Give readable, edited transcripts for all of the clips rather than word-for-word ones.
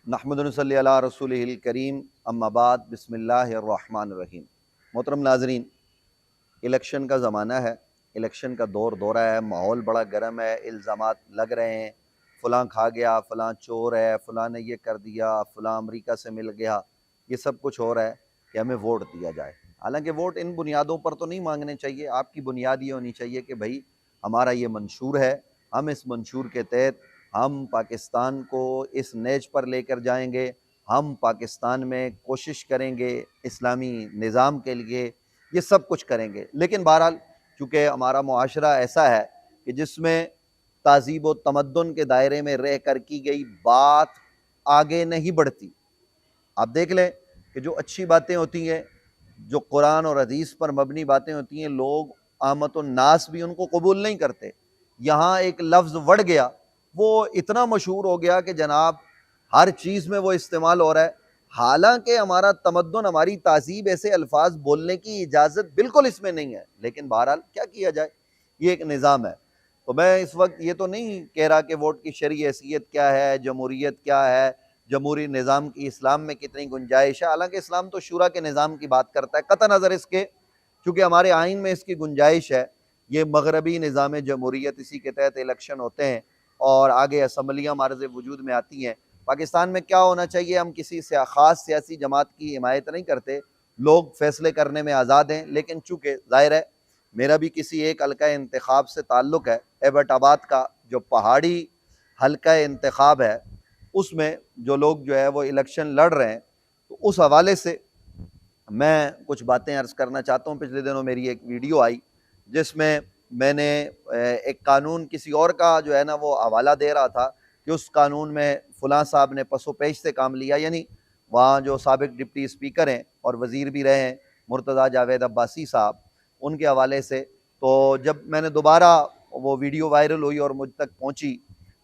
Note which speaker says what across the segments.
Speaker 1: नहमदुन व नसल्ली अला रसूलिहिल करीम अम्मा बाद बिस्मिल्लाहिर्रहमानिर्रहीम। मोहतरम नाज़रीन, इलेक्शन का ज़माना है, इलेक्शन का दौरा है, माहौल बड़ा गर्म है, इल्ज़ामात लग रहे हैं, फ़लाँ खा गया, फ़लाँ चोर है, फ़लाँ ने ये कर दिया, फ़लाँ अमेरिका से मिल गया। ये सब कुछ हो रहा है कि हमें वोट दिया जाए। हालांकि वोट इन बुनियादों पर तो नहीं मांगने चाहिए। आपकी बुनियाद ये होनी चाहिए कि भाई हमारा ये मंशूर है, हम इस मंशूर के तहत हम पाकिस्तान को इस नेज पर लेकर जाएंगे, हम पाकिस्तान में कोशिश करेंगे इस्लामी निज़ाम के लिए, ये सब कुछ करेंगे। लेकिन बहरहाल चूँकि हमारा मुआशरा ऐसा है कि जिसमें तहज़ीब व तमद्दुन के दायरे में रह कर की गई बात आगे नहीं बढ़ती। आप देख लें कि जो अच्छी बातें होती हैं, जो कुरान और हदीस पर मबनी बातें होती हैं, लोग आमतुन्नास भी उनको कबूल नहीं करते। यहाँ एक लफ्ज़ बढ़ गया, वो इतना मशहूर हो गया कि जनाब हर चीज़ में वो इस्तेमाल हो रहा है। हालांकि हमारा तमद्दुन, हमारी तहज़ीब ऐसे अल्फाज बोलने की इजाज़त बिल्कुल इसमें नहीं है, लेकिन बहरहाल क्या किया जाए, ये एक निज़ाम है। तो मैं इस वक्त ये तो नहीं कह रहा कि वोट की शरई हैसियत क्या है, जमहूरियत क्या है, जमहूरी निज़ाम की इस्लाम में कितनी गुंजाइश है। हालांकि इस्लाम तो शूरा के निज़ाम की बात करता है, कतई नज़र इसके चूँकि हमारे आइन में इसकी गुंजाइश है। ये मगरबी निज़ाम जमहूरियत, इसी के तहत इलेक्शन होते हैं और आगे असम्बलियाँ मार्ज़ वजूद में आती हैं। पाकिस्तान में क्या होना चाहिए, हम किसी से ख़ास सियासी जमात की हिमायत नहीं करते, लोग फैसले करने में आज़ाद हैं। लेकिन चूँकि ज़ाहिर है मेरा भी किसी एक हल्का इंतखाब से ताल्लुक़ है, एबटाबाद का जो पहाड़ी हल्का इंतखाब है, उसमें जो लोग जो है वो इलेक्शन लड़ रहे हैं, तो उस हवाले से मैं कुछ बातें अर्ज़ करना चाहता हूँ। पिछले दिनों मेरी एक वीडियो आई जिसमें मैंने एक कानून किसी और का जो है ना वो हवाला दे रहा था कि उस कानून में फ़लाँ साहब ने पसो-पेश से काम लिया, यानी वहाँ जो साबिक़ डिप्टी स्पीकर हैं और वज़ीर भी रहे हैं मुर्तज़ा जावेद अब्बासी साहब, उनके हवाले से। तो जब मैंने दोबारा वो वीडियो वायरल हुई और मुझ तक पहुँची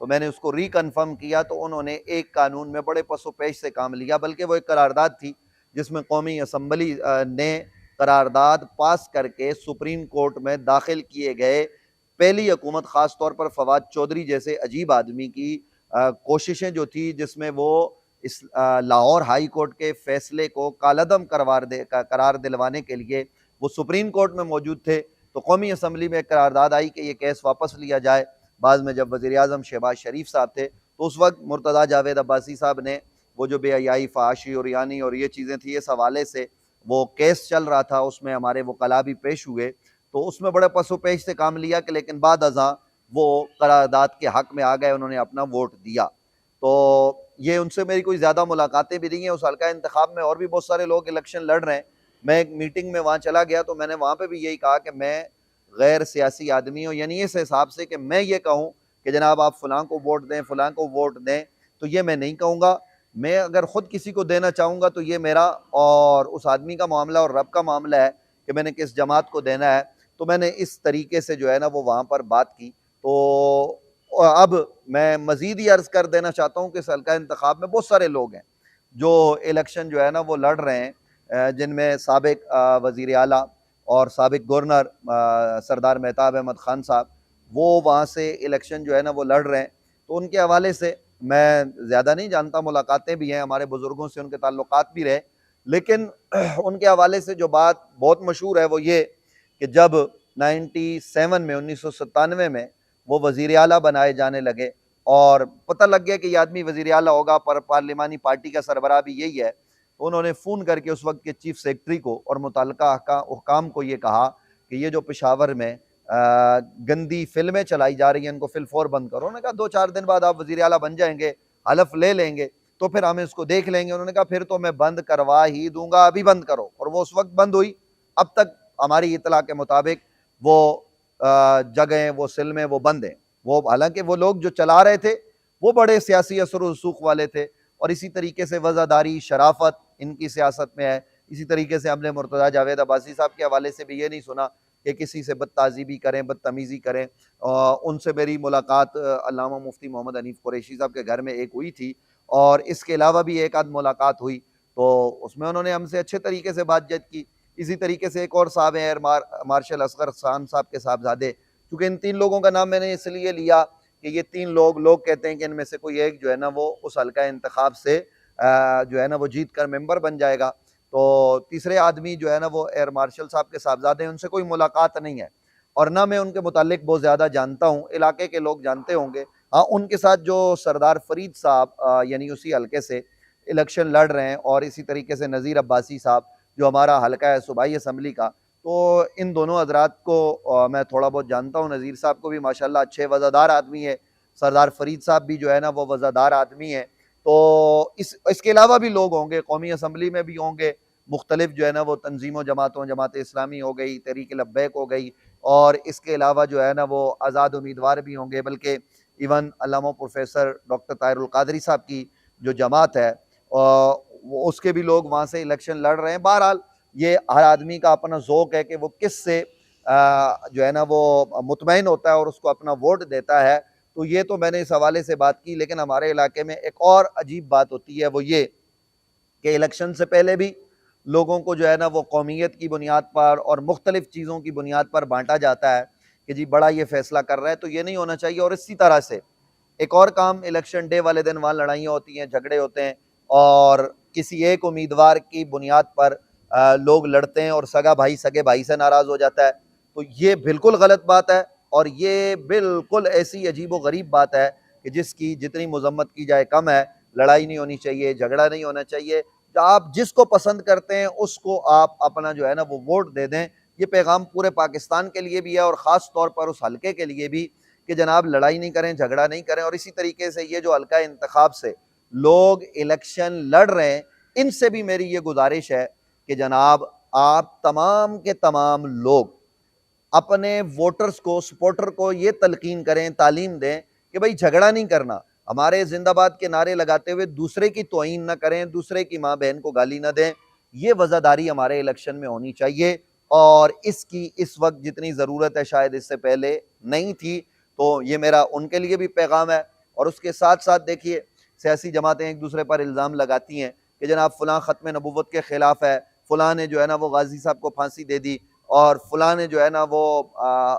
Speaker 1: तो मैंने उसको रिकन्फर्म किया, तो उन्होंने एक कानून में बड़े पसो-पेश से काम लिया, बल्कि वो एक करारदाद थी जिसमें कौमी असम्बली ने करारदाद पास करके सुप्रीम कोर्ट में दाखिल किए गए पहली हुकूमत, ख़ास तौर पर फवाद चौधरी जैसे अजीब आदमी की कोशिशें जो थी, जिसमें वो इस लाहौर हाई कोर्ट के फैसले को कालअदम करार दिलवाने के लिए वो सुप्रीम कोर्ट में मौजूद थे। तो कौमी असम्बली में एक करारदाद आई कि ये केस वापस लिया जाए। बाद में जब वज़ीर आज़म शहबाज शरीफ साहब थे, तो उस वक्त मुर्तज़ा जावेद अब्बासी साहब ने वो जो बेहयाई, फ़हाशी और यानी और ये चीज़ें थी, इस हवाले से वो केस चल रहा था, उसमें हमारे वकला भी पेश हुए, तो उसमें बड़े पसो-पेश से काम लिया कि लेकिन बाद अज़ां वो करारदाद के हक़ में आ गए, उन्होंने अपना वोट दिया। तो ये उनसे मेरी कोई ज़्यादा मुलाकातें भी नहीं हैं। उस हल्का इंतखाब में और भी बहुत सारे लोग इलेक्शन लड़ रहे हैं। मैं एक मीटिंग में वहाँ चला गया, तो मैंने वहाँ पे भी यही कहा कि मैं गैर सियासी आदमी हूँ, यानी इस हिसाब से कि मैं ये कहूँ कि जनाब आप फ़लाँ को वोट दें, फ़लाँ को वोट दें, तो ये मैं नहीं कहूँगा। मैं अगर ख़ुद किसी को देना चाहूँगा तो ये मेरा और उस आदमी का मामला और रब का मामला है कि मैंने किस जमात को देना है। तो मैंने इस तरीके से जो है ना वो वहाँ पर बात की। तो अब मैं मज़ीद ही अर्ज़ कर देना चाहता हूँ कि इस हल्का इंतखाब में बहुत सारे लोग हैं जो इलेक्शन जो है ना वो लड़ रहे हैं, जिनमें साबिक़ वज़ीर आला और साबिक़ गवर्नर सरदार मेहताब अहमद ख़ान साहब, वो वहाँ से इलेक्शन जो है ना वो लड़ रहे हैं। तो उनके हवाले से मैं ज़्यादा नहीं जानता, मुलाकातें भी हैं, हमारे बुज़ुर्गों से उनके ताल्लुकात भी रहे, लेकिन उनके हवाले से जो बात बहुत मशहूर है वो ये कि जब 97 में 1997 में वो वज़ीर आला बनाए जाने लगे और पता लग गया कि ये आदमी वज़ीर आला होगा, पर पार्लिमानी पार्टी का सरबराह भी यही है, तो उन्होंने फ़ोन करके उस वक्त के चीफ सेक्रेटरी को और मुतल्लिका हुकाम को ये कहा कि ये जो पेशावर में गंदी फ़िल्में चलाई जा रही हैं, इनको फ़िलफ़ौर बंद करो। उन्होंने कहा 2-4 दिन बाद आप वज़ीर आला बन जाएंगे, हलफ ले लेंगे, तो फिर हम इसको देख लेंगे। उन्होंने कहा फिर तो मैं बंद करवा ही दूंगा, अभी बंद करो। और वो उस वक्त बंद हुई। अब तक हमारी इत्तला के मुताबिक वो जगहें, वो फिल्में वो बंद हैं। वो हालांकि वो लोग जो चला रहे थे वो बड़े सियासी असर व रसूख वाले थे, और इसी तरीके से वज़ादारी, शराफत इनकी सियासत में है। इसी तरीके से हमने मुर्तज़ा जावेद अब्बासी साहब के हवाले से भी ये नहीं सुना कि किसी से बदताज़ीबी करें, बदतमीज़ी करें। उनसे मेरी मुलाकात अल्लामा मुफ्ती मोहम्मद हनीफ़ कुरैशी साहब के घर में एक हुई थी, और इसके अलावा भी एक आध मुलाकात हुई, तो उसमें उन्होंने हमसे अच्छे तरीके से बातचीत की। इसी तरीके से एक और साहब हैं, एयर मार्शल असगर खान साहब के साहबजादे। चूँकि इन 3 लोगों का नाम मैंने इसलिए लिया कि ये 3 लोग कहते हैं कि इनमें से कोई एक जो है ना वो उस हल्का इंतखाब से जो है ना वो जीत कर मेंबर बन जाएगा। तो तीसरे आदमी जो है ना वो एयर मार्शल साहब के साहबजादे हैं, उनसे कोई मुलाकात नहीं है और ना मैं उनके मुतालिक बहुत ज़्यादा जानता हूँ, इलाके के लोग जानते होंगे। हाँ, उनके साथ जो सरदार फरीद साहब यानी उसी हल्के से इलेक्शन लड़ रहे हैं और इसी तरीके से नज़ीर अब्बासी साहब जो हमारा हल्का है सूबाई असम्बली का, तो इन दोनों हज़रात को मैं थोड़ा बहुत जानता हूँ। नज़ीर साहब को भी माशाल्लाह अच्छे वज़ादार आदमी है, सरदार फरीद साहब भी जो है ना वो वज़ादार आदमी है। तो इसके अलावा भी लोग होंगे, कौमी असम्बली में भी होंगे, मुख्तलिफ जो है ना वो तंजीमों जमातों, जमात इस्लामी हो गई, तहरीक लब्बैक हो गई और इसके अलावा जो है ना वो आज़ाद उम्मीदवार भी होंगे, बल्कि इवन अल्लामा प्रोफेसर डॉक्टर ताहिरुल कादरी साहब की जो जमात है वो उसके भी लोग वहाँ से इलेक्शन लड़ रहे हैं। बहरहाल ये हर आदमी का अपना ज़ौक़ है कि वो किस से जो है ना वो मुतमईन होता है और उसको अपना वोट देता है। तो ये तो मैंने इस हवाले से बात की, लेकिन हमारे इलाके में एक और अजीब बात होती है, वो ये कि इलेक्शन से पहले भी लोगों को जो है ना वो कौमियत की बुनियाद पर और मुख्तलिफ चीज़ों की बुनियाद पर बांटा जाता है कि जी बड़ा ये फैसला कर रहा है, तो ये नहीं होना चाहिए। और इसी तरह से एक और काम, इलेक्शन डे वाले दिन वहाँ लड़ाइयाँ होती हैं, झगड़े होते हैं और किसी एक उम्मीदवार की बुनियाद पर लोग लड़ते हैं और सगा भाई सगे भाई से नाराज़ हो जाता है। तो ये बिल्कुल गलत बात है और ये बिल्कुल ऐसी अजीब व गरीब बात है कि जिसकी जितनी मजम्मत की जाए कम है। लड़ाई नहीं होनी चाहिए, झगड़ा नहीं होना चाहिए। आप जिसको पसंद करते हैं उसको आप अपना जो है ना वो वोट दे दें। ये पैगाम पूरे पाकिस्तान के लिए भी है और ख़ास तौर पर उस हल्के के लिए भी कि जनाब लड़ाई नहीं करें, झगड़ा नहीं करें। और इसी तरीके से ये जो हल्का इंतखाब से लोग इलेक्शन लड़ रहे हैं, इनसे भी मेरी ये गुजारिश है कि जनाब आप तमाम के तमाम लोग अपने वोटर्स को, सपोर्टर को ये तलकीन करें, तालीम दें कि भाई झगड़ा नहीं करना। हमारे जिंदाबाद के नारे लगाते हुए दूसरे की तौहीन ना करें, दूसरे की माँ बहन को गाली ना दें। ये वज़ादारी हमारे इलेक्शन में होनी चाहिए और इसकी इस वक्त जितनी ज़रूरत है शायद इससे पहले नहीं थी। तो ये मेरा उनके लिए भी पैगाम है। और उसके साथ साथ देखिए, सियासी जमातें एक दूसरे पर इल्ज़ाम लगाती हैं कि जनाब फ़लाँ ख़त्म नबुव्वत के ख़िलाफ़ है, फ़लाँ ने जो है ना वो गाज़ी साहब को फांसी दे दी और फ़लाँ ने जो है ना वो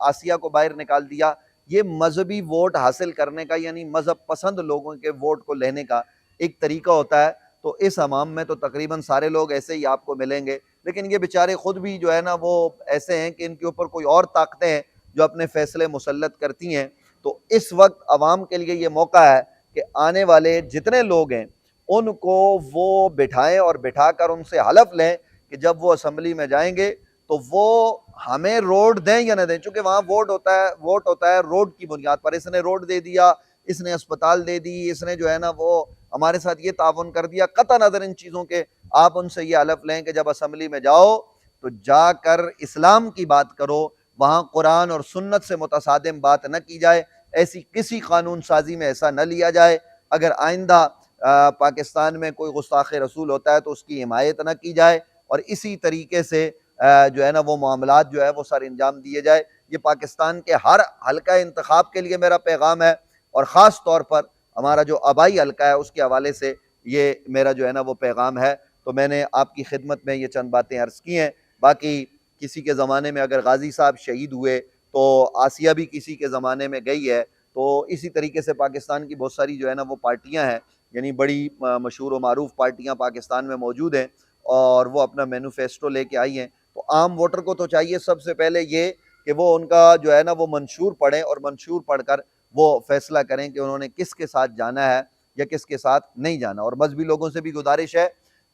Speaker 1: आसिया को बाहर निकाल दिया। ये मजहबी वोट हासिल करने का, यानी मजहब पसंद लोगों के वोट को लेने का एक तरीका होता है। तो इस हमाम में तो तकरीबन सारे लोग ऐसे ही आपको मिलेंगे, लेकिन ये बेचारे खुद भी जो है ना वो ऐसे हैं कि इनके ऊपर कोई और ताकतें हैं जो अपने फैसले मुसल्लत करती हैं। तो इस वक्त अवाम के लिए ये मौका है कि आने वाले जितने लोग हैं उनको वो बिठाएं और बिठा कर उनसे हलफ लें कि जब वो असम्बली में जाएंगे तो वो हमें रोड दें या न दें। चूंकि वहाँ वोट होता है रोड की बुनियाद पर। इसने रोड दे दिया, इसने अस्पताल दे दी, इसने जो है ना वो हमारे साथ ये ताउन कर दिया, कतई नज़र इन चीज़ों के आप उनसे ये हलफ लें कि जब असम्बली में जाओ तो जाकर इस्लाम की बात करो, वहाँ कुरान और सुन्नत से मुतसादिम बात न की जाए। ऐसी किसी कानून साजी में ऐसा न लिया जाए। अगर आइंदा पाकिस्तान में कोई गुस्ताख रसूल होता है तो उसकी हिमायत न की जाए और इसी तरीके से जो है ना वो मामलात जो है वो सर अंजाम दिए जाए। ये पाकिस्तान के हर हल्का इंतखाब के लिए मेरा पैगाम है और ख़ास तौर पर हमारा जो आबाई हल्का है उसके हवाले से ये मेरा जो है ना वो पैगाम है। तो मैंने आपकी खिदमत में ये चंद बातें अर्ज़ की हैं। बाकी किसी के ज़माने में अगर गाज़ी साहब शहीद हुए तो आसिया भी किसी के ज़माने में गई है। तो इसी तरीके से पाकिस्तान की बहुत सारी जो है ना वो पार्टियाँ हैं, यानी बड़ी मशहूर व मारूफ पार्टियाँ पाकिस्तान में मौजूद हैं और वो अपना मैनिफेस्टो लेके आई हैं। तो आम वोटर को तो चाहिए सबसे पहले ये कि वो उनका जो है ना वो मंशूर पढ़ें और मंशूर पढ़कर वो फैसला करें कि उन्होंने किसके साथ जाना है या किसके साथ नहीं जाना। और मजहबी लोगों से भी गुजारिश है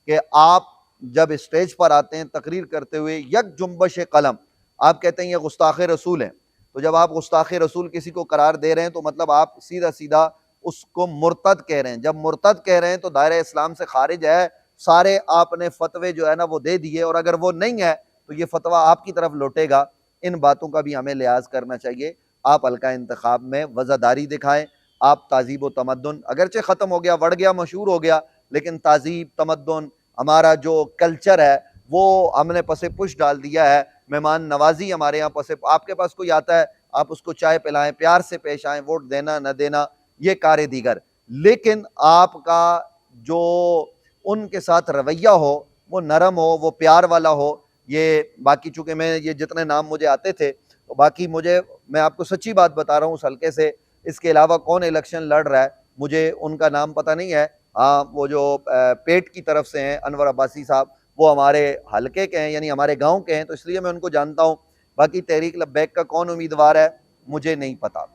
Speaker 1: कि आप जब स्टेज पर आते हैं तकरीर करते हुए यक जुम्बश कलम, आप कहते हैं ये गुस्ताख रसूल हैं, तो जब आप गुस्ताख रसूल किसी को करार दे रहे हैं तो मतलब आप सीधा सीधा उसको मुर्तद कह रहे हैं। जब मुर्तद कह रहे हैं तो दायरा इस्लाम से खारिज है। सारे आपने फतवे जो है ना वो दे दिए और अगर वो नहीं है तो ये फतवा आपकी तरफ लौटेगा। इन बातों का भी हमें लिहाज करना चाहिए। आप हल्का इंतखाब में वज़ादारी दिखाएं। आप तहज़ीब व तमद्दुन अगरचे ख़त्म हो गया, बढ़ गया, मशहूर हो गया, लेकिन तहज़ीब तमद्दुन हमारा जो कल्चर है वो हमने पसे पुश डाल दिया है। मेहमान नवाजी हमारे यहाँ पसे, आपके पास कोई आता है आप उसको चाय पिलाएं, प्यार से पेश आएँ, वोट देना न देना ये कार्य दीगर, लेकिन आपका जो उनके साथ रवैया हो वो नरम हो, वो प्यार वाला हो। ये बाकी चूंकि मैं ये जितने नाम मुझे आते थे तो बाकी मैं आपको सच्ची बात बता रहा हूँ, उस हल्के से इसके अलावा कौन इलेक्शन लड़ रहा है मुझे उनका नाम पता नहीं है। हाँ, वो जो पेट की तरफ से हैं अनवर अब्बासी साहब, वो हमारे हलके के हैं, यानी हमारे गांव के हैं, तो इसलिए मैं उनको जानता हूँ। बाकी तहरीक लब्बैक का कौन उम्मीदवार है मुझे नहीं पता।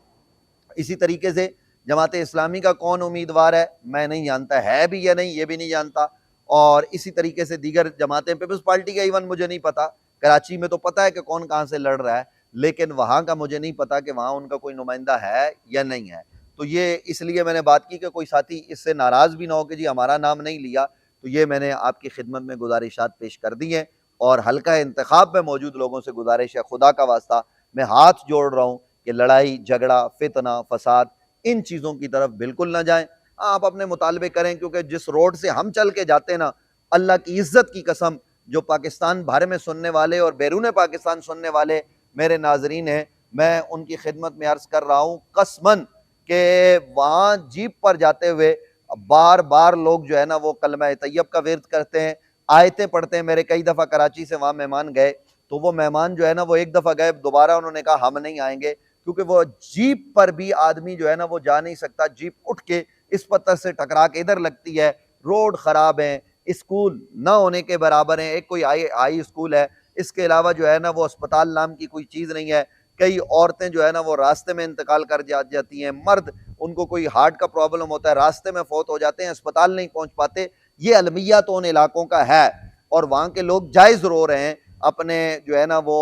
Speaker 1: इसी तरीके से जमात इस्लामी का कौन उम्मीदवार है मैं नहीं जानता, है भी या नहीं ये भी नहीं जानता। और इसी तरीके से दीगर जमातें, पीपल्स पार्टी का इवन मुझे नहीं पता। कराची में तो पता है कि कौन कहाँ से लड़ रहा है, लेकिन वहाँ का मुझे नहीं पता कि वहाँ उनका कोई नुमाइंदा है या नहीं है। तो ये इसलिए मैंने बात की कि कोई साथी इससे नाराज़ भी ना हो कि जी हमारा नाम नहीं लिया। तो ये मैंने आपकी खिदमत में गुजारिशात पेश कर दी हैं। और हल्का इंतखाब में मौजूद लोगों से गुजारिश है, खुदा का वास्ता मैं हाथ जोड़ रहा हूँ कि लड़ाई झगड़ा फितना फसाद इन चीज़ों की तरफ बिल्कुल ना जाएं। आप अपने मुतालबे करें, क्योंकि जिस रोड से हम चल के जाते हैं ना, अल्लाह की इज्जत की कसम, जो पाकिस्तान भर में सुनने वाले और बैरून पाकिस्तान सुनने वाले मेरे नाजरीन हैं, मैं उनकी खिदमत में अर्ज़ कर रहा हूँ कसमन कि वहाँ जीप पर जाते हुए बार बार लोग जो है ना वो कलमा तैयब का विर्द करते हैं, आयतें पढ़ते हैं। मेरे कई दफ़ा कराची से वहाँ मेहमान गए, तो वो मेहमान जो है ना वो एक दफ़ा गए, दोबारा उन्होंने कहा हम नहीं आएंगे, क्योंकि वो जीप पर भी आदमी जो है ना वो जा नहीं सकता। जीप उठ के इस पत्थर से टकरा के इधर लगती है, रोड ख़राब है, स्कूल ना होने के बराबर हैं। एक कोई हाई स्कूल है, इसके अलावा जो है ना वो अस्पताल नाम की कोई चीज़ नहीं है। कई औरतें जो है ना वो रास्ते में इंतकाल कर जाती हैं, मर्द उनको कोई हार्ट का प्रॉब्लम होता है, रास्ते में फौत हो जाते हैं, अस्पताल नहीं पहुंच पाते। ये अलमिया तो उन इलाकों का है, और वहाँ के लोग जायज़ रो रहे हैं अपने जो है ना वो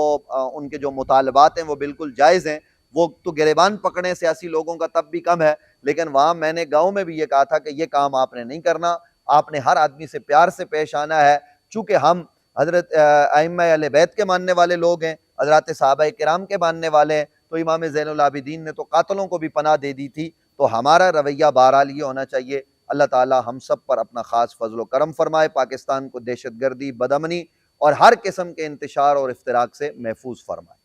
Speaker 1: उनके जो मुतालबात हैं वो बिल्कुल जायज़ हैं। वो तो गिरेबान पकड़े सियासी लोगों का तब भी कम है, लेकिन वहाँ मैंने गाँव में भी ये कहा था कि ये काम आपने नहीं करना, आपने हर आदमी से प्यार से पेश आना है। चूँकि हम हज़रत अइम्मा अहले बैत के मानने वाले लोग हैं, हज़रात सहाबाए किराम के मानने वाले हैं, तो इमाम ज़ैनुल आबिदीन ने तो कातलों को भी पनाह दे दी थी। तो हमारा रवैया बहरहाल ये होना चाहिए। अल्लाह ताला हम सब पर अपना ख़ास फ़ज़ल व करम फरमाए, पाकिस्तान को दहशतगर्दी, बदअमनी और हर किस्म के इंतशार और इफ्तिराक से महफूज फरमाए।